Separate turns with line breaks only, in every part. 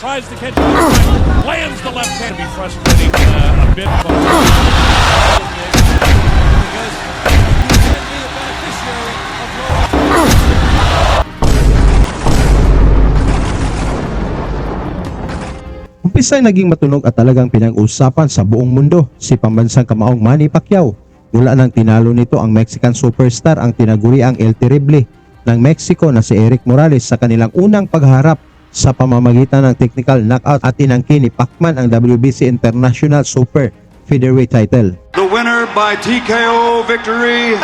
tries to catch it, lands the left hand. Be frustrating a bit. Because you can be the beneficiary of
Umpisa'y naging matunog at talagang pinag-usapan sa buong mundo si pambansang kamaong Manny Pacquiao. Mula nang tinalo nito ang Mexican superstar ang tinaguriang El Terrible ng Mexico na si Eric Morales sa kanilang unang pagharap sa pamamagitan ng technical knockout at tinangki ni Pacman ang WBC International Super Featherweight title.
The winner by TKO victory,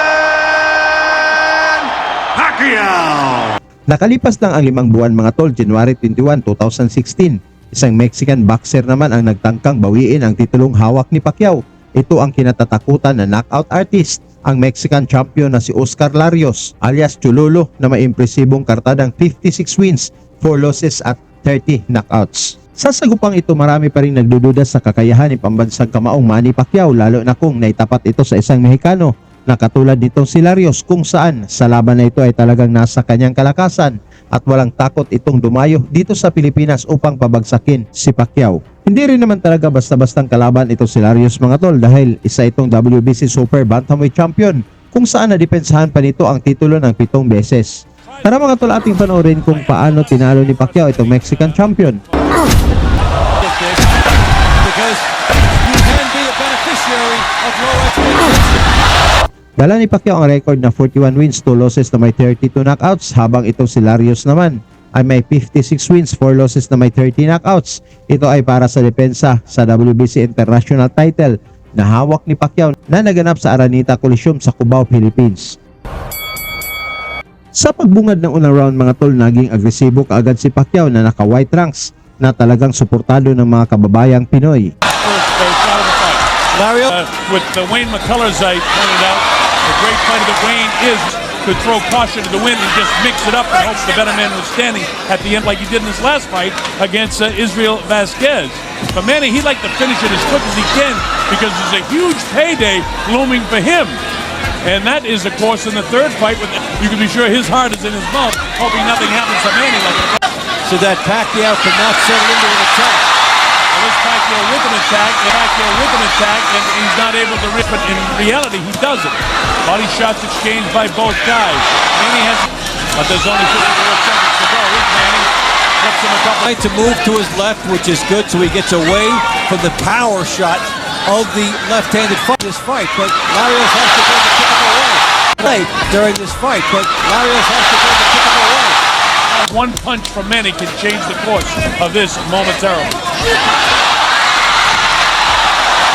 PACQUIAO!
Nakalipas lang ang 5 buwan mga tol, January 21, 2016. Isang Mexican boxer naman ang nagtangkang bawiin ang titulong hawak ni Pacquiao. Ito ang kinatatakutan na knockout artist, ang Mexican champion na si Oscar Larios alias Chololo na may impresibong kartadang 56 wins, 4 losses at 30 knockouts. Sa sagupang ito, marami pa rin nagdududa sa kakayahan ni pambansang kamaong Manny Pacquiao, lalo na kung naitapat ito sa isang Mexicano na katulad nitong si Larios, kung saan sa laban na ito ay talagang nasa kanyang kalakasan at walang takot itong dumayo dito sa Pilipinas upang pabagsakin si Pacquiao. Hindi rin naman talaga basta-bastang kalaban ito si Larios mga tol, dahil isa itong WBC Super Bantamweight Champion kung saan nadepensahan pa nito ang titulo ng 7 beses. Tara mga tol, ating panoorin kung paano tinalo ni Pacquiao itong Mexican champion. Dala ni Pacquiao ang record na 41 wins, 2 losses na may 32 knockouts, habang itong si Larios naman ay may 56 wins, 4 losses na may 30 knockouts. Ito ay para sa depensa sa WBC International title na hawak ni Pacquiao na naganap sa Aranita Coliseum sa Cubao, Philippines. Sa pagbungad ng unang round mga tol, naging agresibo kaagad si Pacquiao na naka-white ranks na talagang suportado ng mga kababayang Pinoy.
Larios, with Wayne McCullers, I pointed out, the great fight of the Wayne is to throw caution to the wind and just mix it up and hope the better man was standing at the end like he did in his last fight against Israel Vasquez. But Manny, he'd like to finish it as quick as he can because there's a huge payday looming for him. And that is, of course, in the third fight. You can be sure his heart is in his mouth, hoping nothing happens to Manny like that.
So that Pacquiao could not settle into an attack.
Well, this Pacquiao with an attack, and he's not able to rip it. In reality, he does it. Body shots exchanged by both guys. Manny has, but there's only 54 seconds to go. Here's Manny. Flips him a couple.
Trying to move to his left, which is good, so he gets away from the power shot of the left-handed fight. This fight, but Larios has to go the typical way. During this fight, but Larios has to go the typical way.
One punch from Manny can change the course of this momentarily. And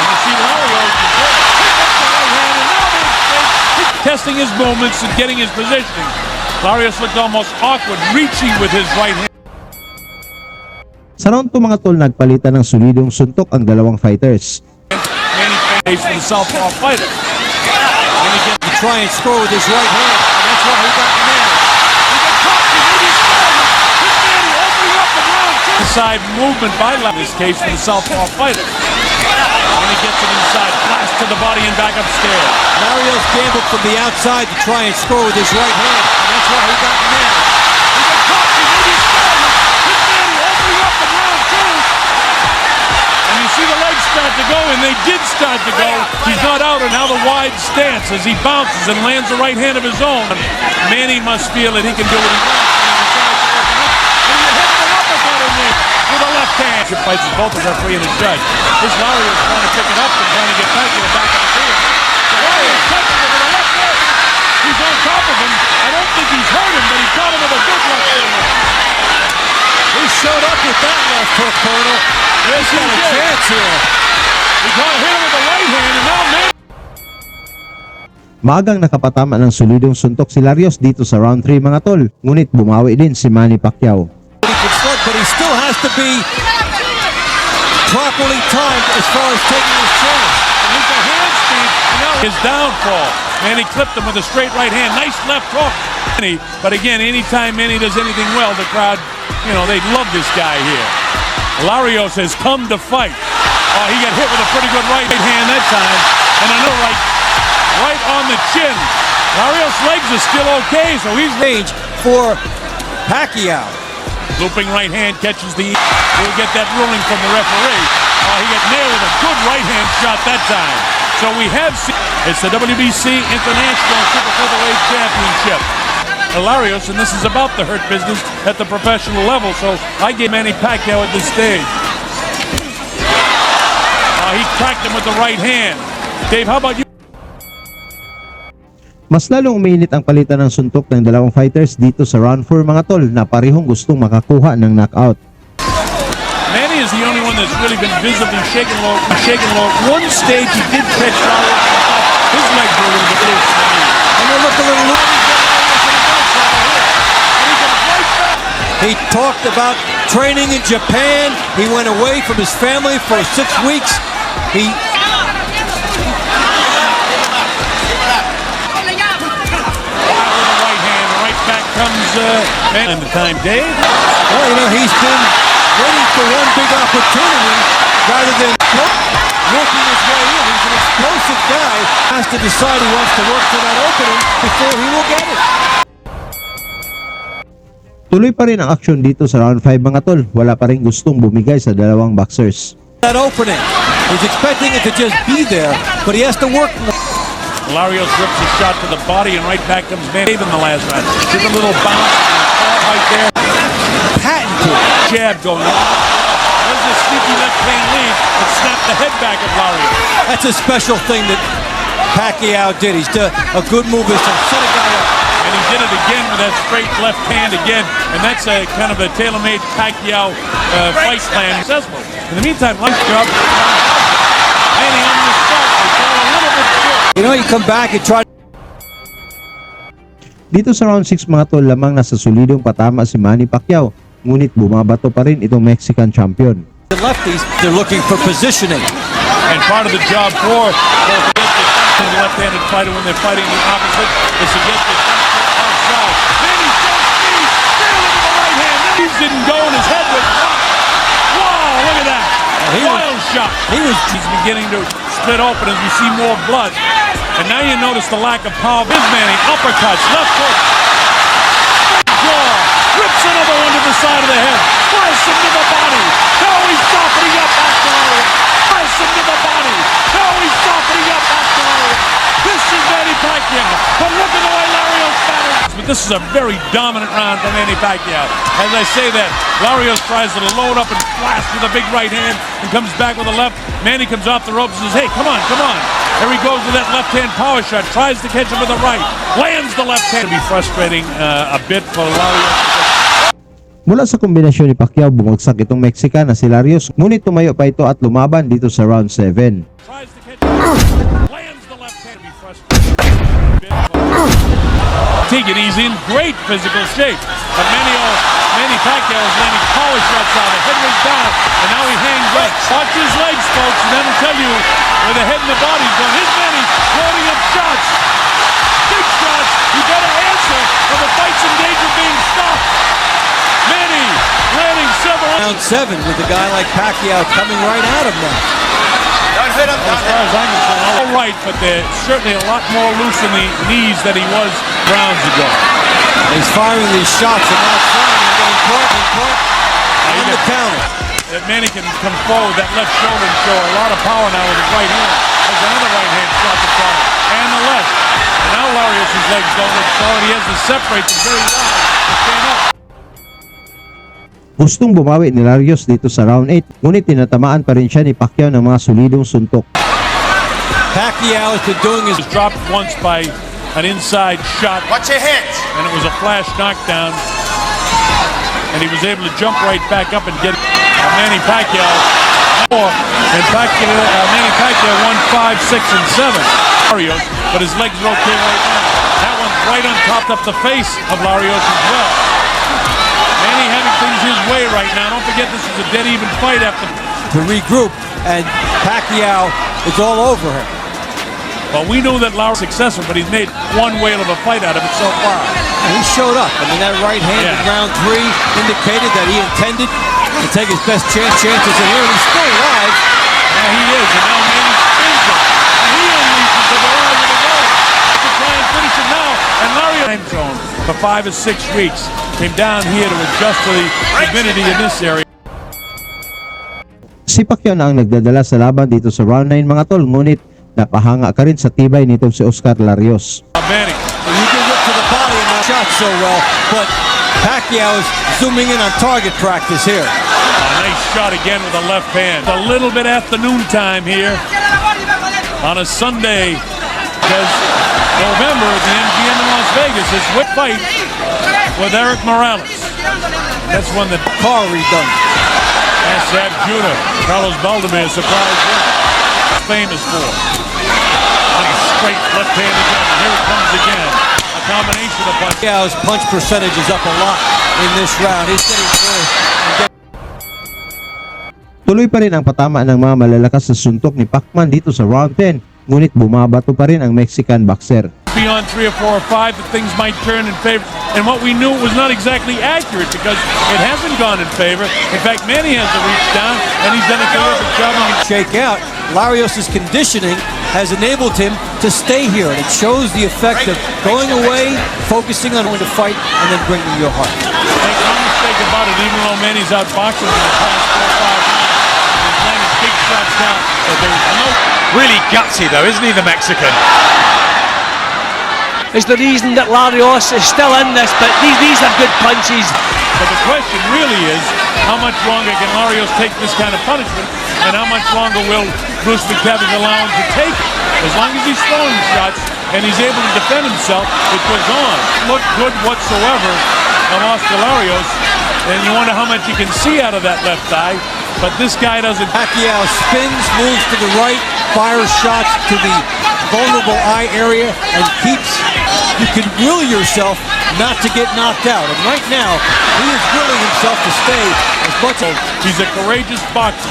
you see Larios testing his movements and getting his positioning. Larios looked almost awkward, reaching with his right hand.
Sa round 2 mga tol, nagpalitan ng solidong suntok ang dalawang fighters.
Manny pays for the southpaw fighter.
And he gets to try and score with his right hand, and that's why he got the man.
Inside movement by Larios, in this case for the southpaw fighter. And he gets it inside, blast to the body and back upstairs.
Larios gambled from the outside to try and score with his right hand, and that's why he got the man.
And you see the legs start to go, and they did start to go. He's not out, and now the wide stance as he bounces and lands the right hand of his own. Manny must feel that he can do what he wants. With a left hand. It fights with both the referee and the judge. This Larios trying to pick it up and trying to get back to the back of the field. Larios touches him with a left hand. He's on top of him. I don't think he's hurt him, but he caught him with a good left hand.
He showed up with that left hook, Colonel.
Yes, he
got a
did.
chance here.
He hit him with the right hand, and now Manny.
Maagang nakapatama ng solidong suntok si Larios dito sa round 3 mga tol, ngunit bumawi din si Manny Pacquiao.
But he still has to be properly timed as far as taking his chance.
And he's a hand speed. His downfall. Manny clipped him with a straight right hand. Nice left hook. But again, anytime Manny does anything well, the crowd, they love this guy here. Larios has come to fight. Oh, he got hit with a pretty good right hand that time. And another right on the chin. Larios' legs are still okay, so he's
range for Pacquiao.
Looping right hand catches the... We'll get that ruling from the referee. Oh, he got nailed with a good right hand shot that time. So we have seen... It's the WBC International Super Featherweight Championship. Larios, and this is about the hurt business at the professional level, so I gave Manny Pacquiao at this stage. He cracked him with the right hand. Dave, how about you?
Mas lalong umiinit ang palitan ng suntok ng dalawang fighters dito sa round 4 mga tol na parehong gustong makakuha ng knockout.
Manny is the only one that's really been visibly shaken low. One stage he did catch Larios. His legs were a little bit loose.
And they look a little loose. He talked about training in Japan. He went away from his family for 6 weeks. He
right hand, right back comes and the time, Dave.
Well, you know, he's been waiting for one big opportunity rather than working his way in. He's an explosive guy. Has to decide he wants to work for that opening before he will get it.
Tuloy pa rin ang aksyon dito sa round 5 mga tol. Wala pa rin gustong bumigay sa dalawang boxers.
That opening. He's expecting it to just be there, but he has to work more.
Larios rips a shot to the body, and right back comes Manny in the last round. Took a little bounce right there.
Patented
Jab going on. There's a sneaky left hand lead that snapped the head back of Larios.
That's a special thing that Pacquiao did. He's done a good move is to set a guy up.
And he did it again with that straight left hand again. And that's a kind of a tailor-made Pacquiao fight plan. Successful. In the meantime, nice job. Manny on the start. They fell a little bit short.
You know, you come back and try.
Dito sa round 6 mga tol, lamang nasa solidong patama si Manny Pacquiao. Ngunit bumabato pa rin itong Mexican champion.
The lefties, they're looking for positioning.
And part of the job for the left-handed fighter when they're fighting the opposite is to get the outside. Manny shot speed, nailed him with the right hand. He didn't go in his head with wow, look at that. Wild shot. He's beginning to split open as we see more blood. And now you notice the lack of power of his Manny. Uppercuts, left hook. Jaw. Rips another one to the side of the head. Press him to the body. Now he's softening up after all. Press him to the body. Now he's softening up after all. This is Manny Pacquiao. But look at the way Larios batters. But this is a very dominant round for Manny Pacquiao. As I say that, Larios tries to load up and blast with a big right hand and comes back with a left. Manny comes off the ropes and says, hey, come on, come on. Here he goes with that left-hand power shot. Tries to catch him with the right. Lands the left hand. It'll be frustrating a bit for Larios.
Mula sa kombinasyon ni Pacquiao, bumagsak itong Mexican na si Larios. Ngunit tumayo pa ito at lumaban dito sa round 7.
Tries to catch him. Lands the left hand. It'll be frustrating a bit for Tegan, he's in great physical shape. But Manny Pacquiao is landing power shots out. The head was down, and now he hangs up. Watch his legs, folks, and that'll tell you where the head and the body's going. His Manny loading up shots. Big shots. You better answer, or the fight's in danger of being stopped. Manny landing several.
Round 7 with a guy like Pacquiao coming right at him now.
As far as I'm concerned, all right, but they're certainly a lot more loose in the knees than he was rounds ago.
He's firing these shots and not throwing and getting caught on the counter.
That Manny can come forward, that left shoulder, and show a lot of power now with his right hand. There's another right hand shot to try, and the left. And now Larios' legs don't look solid. He has to separate them very wide to stand up.
Gustong bumawi ni Larios dito sa round 8, ngunit tinatamaan pa rin siya ni Pacquiao ng mga solidong suntok.
Pacquiao has been doing his
Dropped once by an inside shot.
Watch your head.
And it was a flash knockdown. And he was able to jump right back up and get Manny Pacquiao. And Manny Pacquiao won 5, 6, and 7. Larios, but his legs are okay right now. That one's right on top up the face of Larios as well. Manny having things his way right now. Don't forget this is a dead even fight after.
to regroup, and Pacquiao is all over him.
Well, we knew that Larios was successful, but he's made one whale of a fight out of it so far.
And he showed up. I mean, that right hand in round 3 indicated that he intended to take his best chances in here, and he's still alive.
Yeah, he is, and now Manny spins it. And he unleashes the variety of the world to try and finish it now. And Larios time zone for 5 or 6 weeks. came down here to adjust to the humidity in this area.
Si Pacquiao na ang nagdadala sa laban dito sa round 9 mga tol, ngunit napahanga ka rin sa tibay nitong si Oscar Larios.
Manny.
You can look to the body and not shot so well, but Pacquiao is zooming in on target practice here.
A nice shot again with the left hand. A little bit afternoon time here on a Sunday, because November, the MGM in Las Vegas is with fight with Eric Morales. That's one that
Car redone.
has to have Judah. Carlos Baldomir surprised him. Famous for. Nice straight left-handed jab. Here it comes again. A combination of punches.
Pacquiao's punch percentage is up a lot in this round. He's getting through.
Tuloy pa rin ang patama ng mga malalakas sa suntok ni Pacman dito sa round 10, ngunit bumabato pa rin ang Mexican boxer.
Beyond 3 or 4 or 5, that things might turn in favor. And what we knew was not exactly accurate, because it hasn't gone in favor. In fact, Manny has to reach down, and he's done a terrific job.
Shake out. Larios' conditioning has enabled him to stay here, and it shows the effect of going away, focusing on going to fight, and then bringing your heart.
Make no mistake about it, even though Manny's outboxing in the past 4 or 5 rounds, he's landed big shots down, but there's no...
Really gutsy though, isn't he, the Mexican?
Is the reason that Larios is still in this, but these are good punches.
But the question really is, how much longer can Larios take this kind of punishment, and how much longer will Bruce McKevitt allow him to take it? As long as he's throwing shots and he's able to defend himself, it goes on. Look good whatsoever of Oscar Larios, and you wonder how much you can see out of that left eye, but this guy doesn't.
Pacquiao spins, moves to the right, fires shots to the vulnerable eye area, and keeps. You can will yourself not to get knocked out. And right now, he is willing himself to stay as much as...
He's a courageous boxer.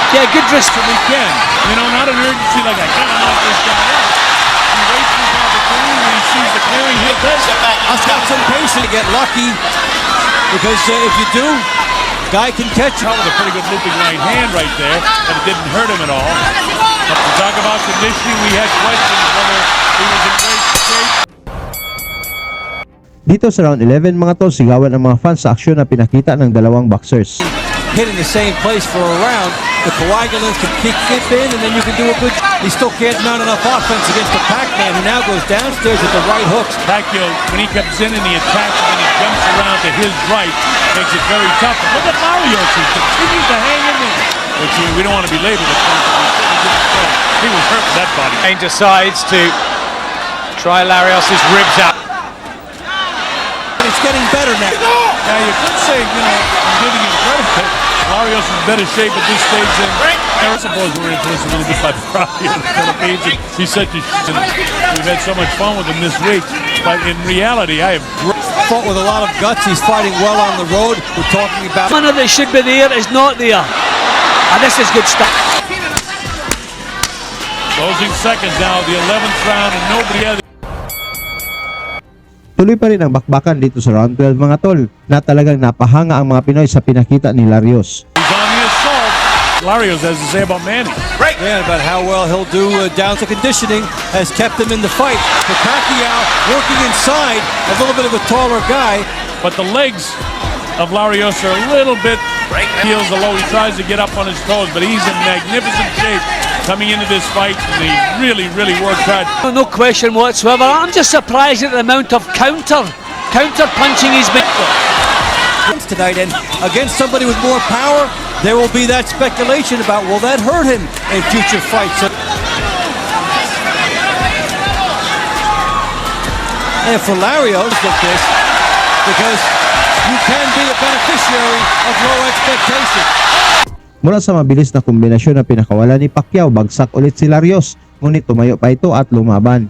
Yeah, good wrist.
He can. You know, not an urgency like, I gotta knock this guy out. He waits his opportunity when he sees the clearing, he'll take it.
I've got some patience to get lucky, because if you do, guy can catch you.
With a pretty good looping right hand right there, but it didn't hurt him at all. But to talk about conditioning, we had questions whether he was in great shape.
Dito sa round 11 mga tol, sigawan ang mga fans sa aksyon na pinakita ng dalawang boxers.
Hit in the same place for a round, the coagulants can kick it in, and then you can do a good... He still can't mount enough offense against the Pac-Man, who now goes downstairs with the right hooks.
Pacquiao, when he comes in and he attacks and he jumps around to his right, makes it very tough. But look at Larios, he continues to hang in there. Which we don't want to be labeled at first. He was hurt with that body.
And decides to try Larios' ribs out.
It's getting better now.
Now you could say, you know, I'm giving him credit, but Larios is in better shape at this stage than I suppose we're influenced a little bit by the crowd here in the Philippines. He's such a and we've had so much fun with him this week. But in reality, I have
fought with a lot of guts. He's fighting well on the road. We're talking about...
One of that should be there is not there. And this is good stuff.
closing seconds now, the 11th round, and nobody has.
Tuloy pa rin ang bakbakan dito sa round 12 mga tol, na talagang napahanga ang mga Pinoy sa pinakita ni Larios.
He's on the assault. Larios has to say about Manny.
Yeah, about how well he'll do down to conditioning has kept him in the fight. But Pacquiao working inside, a little bit of a taller guy.
But the legs of Larios are a little bit heels low. He tries to get up on his toes, but he's in magnificent shape coming into this fight. And he really, really worked hard.
No question whatsoever. I'm just surprised at the amount of counter punching he's been.
Tonight, and against somebody with more power, there will be that speculation about, will that hurt him in future fights? And for Larios, look this, because you can be a beneficiary of low expectation.
Mula sa mabilis na kombinasyon na pinakawala ni Pacquiao, bagsak ulit si Larios, ngunit tumayo pa ito at lumaban.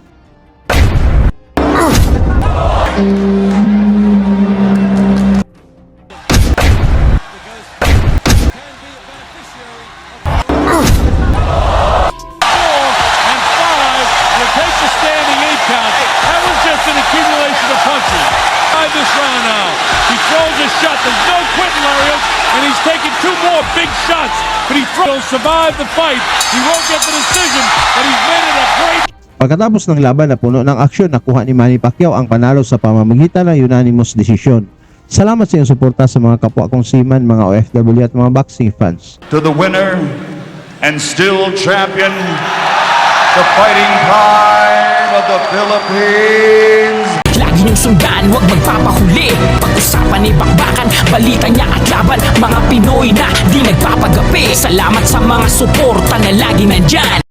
This round now. He throws a shot. There's no quitting, Larios, and he's taking two more big shots. But he'll survive the fight. He won't get the decision, but he's made it a great.
Pagkatapos ng laban na puno ng aksyon, nakuha ni Manny Pacquiao ang panalo sa pamamagitan ng unanimous decision. Salamat sa iyong suporta sa mga kapwa kong seaman, mga OFW at mga boxing fans.
To the winner and still champion, the fighting pride of the Philippines.
Lagi niyong sundan, huwag magpapahuli. Pag-usapan ni bakbakan, balita niya at laban. Mga Pinoy na di nagpapagapi. Salamat sa mga suporta na lagi nandyan.